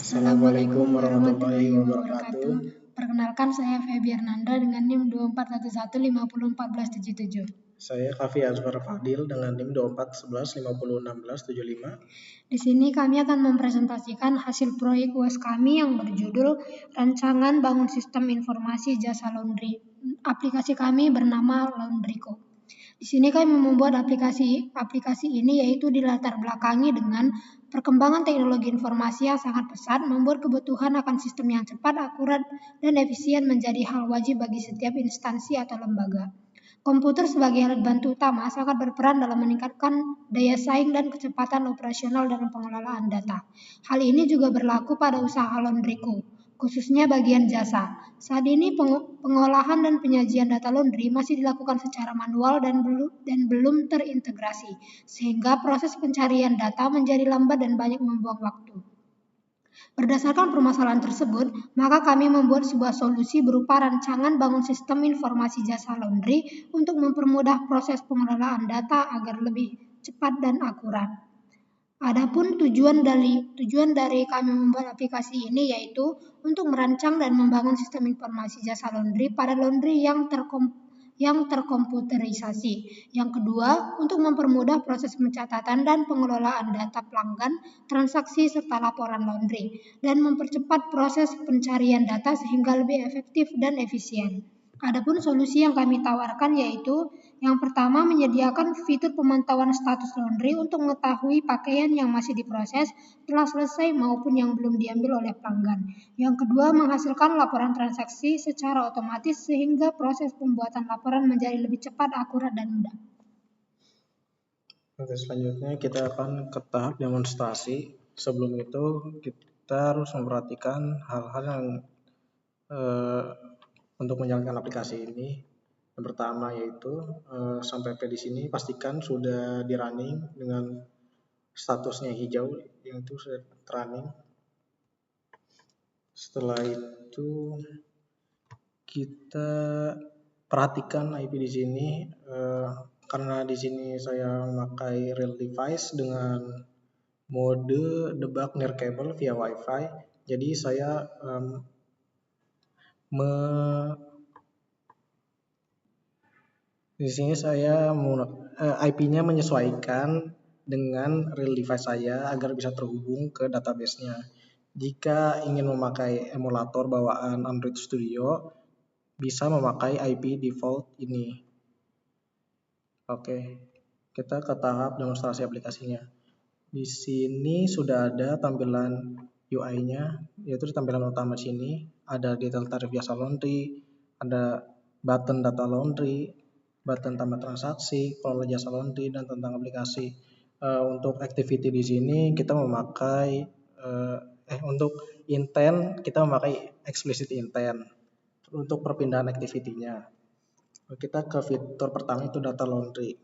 Assalamualaikum warahmatullahi wabarakatuh. Perkenalkan, saya Febiar Nanda dengan NIM 2411501477. Saya Kafi Azwar Fadil dengan NIM 2411501675. Di sini kami akan mempresentasikan hasil proyek UAS kami yang berjudul Rancangan Bangun Sistem Informasi Jasa Laundry. Aplikasi kami bernama Laundryco. Di sini kami membuat aplikasi ini yaitu dilatar belakangi dengan perkembangan teknologi informasi yang sangat pesat, membuat kebutuhan akan sistem yang cepat, akurat, dan efisien menjadi hal wajib bagi setiap instansi atau lembaga. Komputer sebagai alat bantu utama sangat berperan dalam meningkatkan daya saing dan kecepatan operasional dalam pengelolaan data. Hal ini juga berlaku pada usaha Laundryco, khususnya bagian jasa. Saat ini pengolahan dan penyajian data laundry masih dilakukan secara manual dan belum terintegrasi, sehingga proses pencarian data menjadi lambat dan banyak membuang waktu. Berdasarkan permasalahan tersebut, maka kami membuat sebuah solusi berupa rancangan bangun sistem informasi jasa laundry untuk mempermudah proses pengelolaan data agar lebih cepat dan akurat. Adapun tujuan dari kami membuat aplikasi ini yaitu untuk merancang dan membangun sistem informasi jasa laundry pada laundry yang terkomputerisasi. Yang kedua, untuk mempermudah proses pencatatan dan pengelolaan data pelanggan, transaksi serta laporan laundry, dan mempercepat proses pencarian data sehingga lebih efektif dan efisien. Adapun solusi yang kami tawarkan yaitu yang pertama, menyediakan fitur pemantauan status laundry untuk mengetahui pakaian yang masih diproses, telah selesai maupun yang belum diambil oleh pelanggan. Yang kedua, menghasilkan laporan transaksi secara otomatis sehingga proses pembuatan laporan menjadi lebih cepat, akurat, dan mudah. Oke, selanjutnya kita akan ke tahap demonstrasi. Sebelum itu kita harus memperhatikan hal-hal yang untuk menjalankan aplikasi ini. Yang pertama yaitu sampai di sini pastikan sudah di running dengan statusnya hijau, yang itu sudah running. Setelah itu kita perhatikan IP di sini, karena di sini saya memakai real device dengan mode debug near cable via WiFi. Jadi saya di sini saya IP-nya menyesuaikan dengan real device saya agar bisa terhubung ke database-nya. Jika ingin memakai emulator bawaan Android Studio, bisa memakai IP default ini. Oke, kita ke tahap demonstrasi aplikasinya. Di sini sudah ada tampilan UI-nya, yaitu di tampilan utama sini ada detail tarif jasa laundry, ada button data laundry, button tambah transaksi, kelola jasa laundry, dan tentang aplikasi. Untuk activity di sini kita memakai untuk intent kita memakai explicit intent untuk perpindahan activity-nya. Kita ke fitur pertama itu data laundry.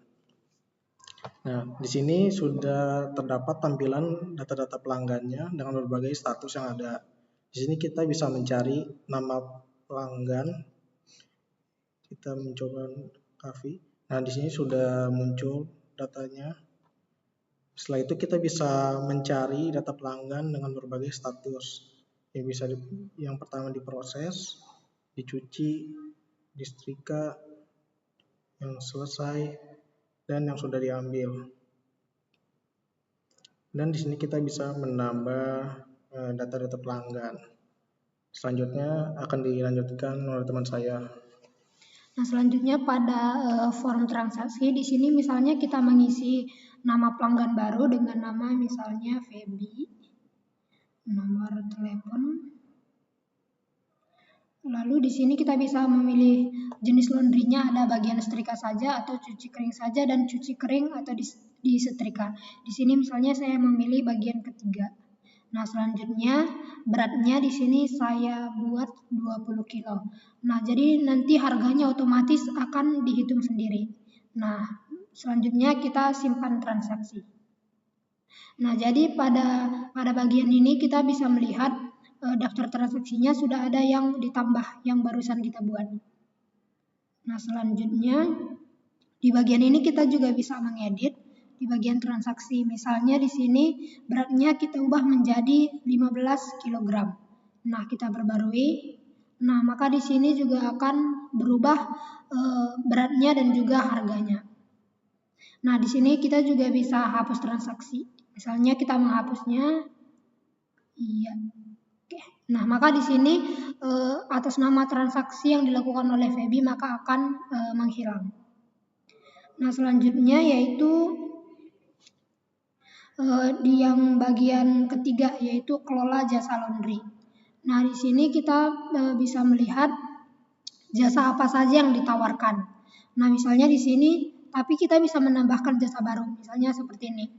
Nah, di sini sudah terdapat tampilan data-data pelanggannya dengan berbagai status yang ada. Di sini kita bisa mencari nama pelanggan. Kita mencoba Kafi. Nah, di sini sudah muncul datanya. Setelah itu kita bisa mencari data pelanggan dengan berbagai status. Yang pertama diproses, dicuci, disetrika, yang selesai, dan yang sudah diambil. Dan di sini kita bisa menambah data-data pelanggan. Selanjutnya akan dilanjutkan oleh teman saya. Nah, selanjutnya pada form transaksi di sini misalnya kita mengisi nama pelanggan baru dengan nama misalnya Feby, nomor telepon. Lalu di sini kita bisa memilih jenis laundrynya, ada bagian setrika saja atau cuci kering saja dan cuci kering atau disetrika. Di sini misalnya saya memilih bagian ketiga. Nah, selanjutnya beratnya di sini saya buat 20 kilo. Nah, jadi nanti harganya otomatis akan dihitung sendiri. Nah, selanjutnya kita simpan transaksi. Nah, jadi pada bagian ini kita bisa melihat daftar transaksinya sudah ada yang ditambah yang barusan kita buat. Nah, selanjutnya di bagian ini kita juga bisa mengedit. di bagian transaksi. Misalnya di sini beratnya kita ubah menjadi 15 kg. Nah, kita perbarui. Nah, maka di sini juga akan berubah beratnya dan juga harganya. Nah, di sini kita juga bisa hapus transaksi. Misalnya kita menghapusnya, iya. Oke. Nah, maka di sini atas nama transaksi yang dilakukan oleh Feby maka akan menghilang. Nah, selanjutnya yaitu di yang bagian ketiga yaitu kelola jasa laundry. Nah, di sini kita bisa melihat jasa apa saja yang ditawarkan. Nah, misalnya di sini, tapi kita bisa menambahkan jasa baru. Misalnya seperti ini.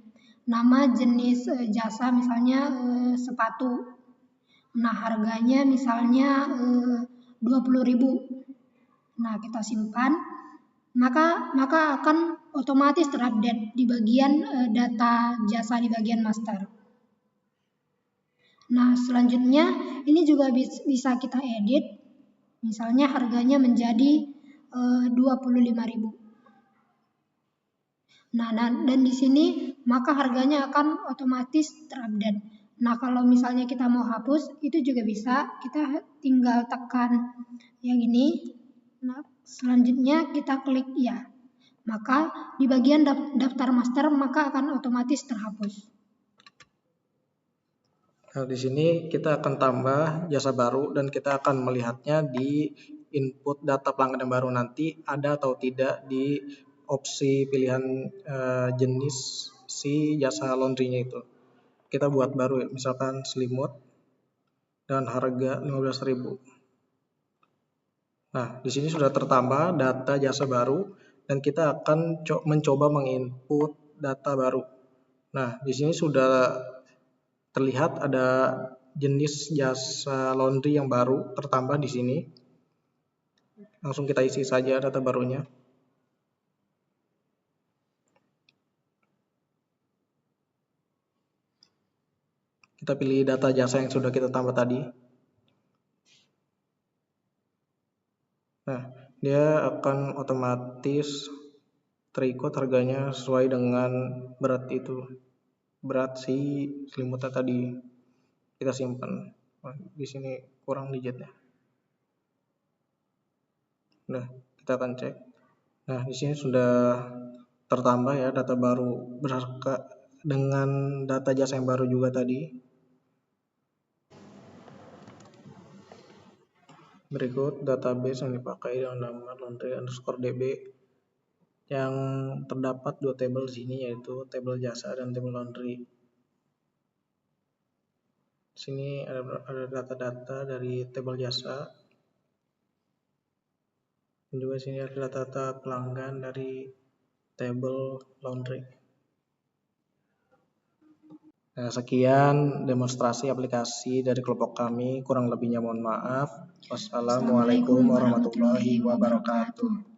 Nama jenis jasa misalnya sepatu. Nah, harganya misalnya 20.000. Nah, kita simpan. Maka akan otomatis terupdate di bagian data jasa di bagian master. Nah, selanjutnya ini juga bisa kita edit. Misalnya harganya menjadi 25.000. Nah, dan di sini maka harganya akan otomatis terupdate. Nah, kalau misalnya kita mau hapus itu juga bisa. Kita tinggal tekan yang ini. Nah, selanjutnya kita klik ya. Maka di bagian daftar master maka akan otomatis terhapus. Nah, di sini kita akan tambah jasa baru dan kita akan melihatnya di input data pelanggan yang baru nanti ada atau tidak di opsi pilihan jenis si jasa laundry-nya itu. Kita buat baru ya, misalkan selimut dan harga 15.000. Nah, di sini sudah tertambah data jasa baru dan kita akan mencoba menginput data baru. Nah, di sini sudah terlihat ada jenis jasa laundry yang baru tertambah di sini. Langsung kita isi saja data barunya. Kita pilih data jasa yang sudah kita tambah tadi. Nah, dia akan otomatis terikut harganya sesuai dengan berat itu. Berat si selimutnya tadi. Kita simpan. Nah, di sini kurang digitnya. Nah, kita akan cek. Nah, di sini sudah tertambah ya data baru dengan data jasa yang baru juga tadi. Berikut database yang dipakai dengan nama laundry_db yang terdapat dua tabel di sini yaitu tabel jasa dan tabel laundry. Di sini ada data-data dari tabel jasa. Dan juga di sini ada data-data pelanggan dari tabel laundry. Nah, sekian demonstrasi aplikasi dari kelompok kami. Kurang lebihnya mohon maaf. Wassalamualaikum warahmatullahi wabarakatuh.